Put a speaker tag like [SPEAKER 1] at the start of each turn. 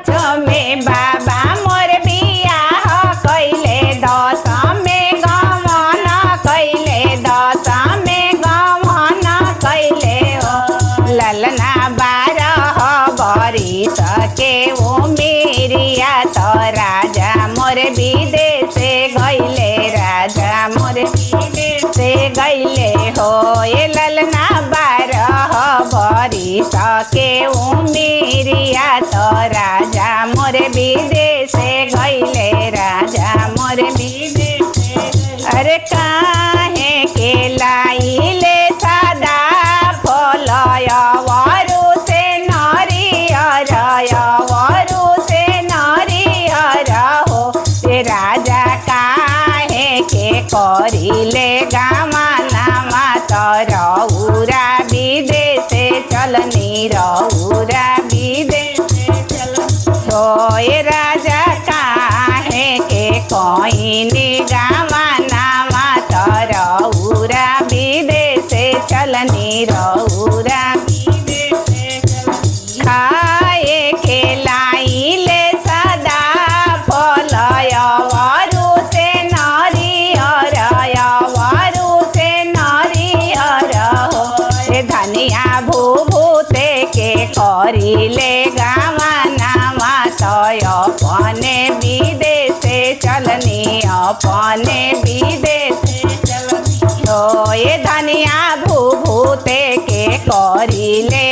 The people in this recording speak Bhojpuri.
[SPEAKER 1] में बाबा मोर बियाह कैले 10 में गमन कैले 10 में गमन कैले हो ललना 12 बरिस के उमेरिया तो राजा मोर विदेश गैले राजा मोर विदेश गैले हो ये ललना 12 बरिस के उमेरिया तो राजा मोर विदेश गैले राजा मोर विदेश अरे काहे के लाइले सदा फलय वरु से नरियर वरु से नरियर हो से राजा काहे के करिले गामना तरौरा विदेश चलनी रौरा विदेश हो ये राजा काहे के कहिनी गामना तरौरा विदेश चलनी रौरा खाए के लाइले सदा फलय वरु से नरियर वरु से नरियर हो धनिया भूभूते के करिले गामना तय अपने विदेश चलनी अपने विदेश हो ये धनिया भूभूते के करिले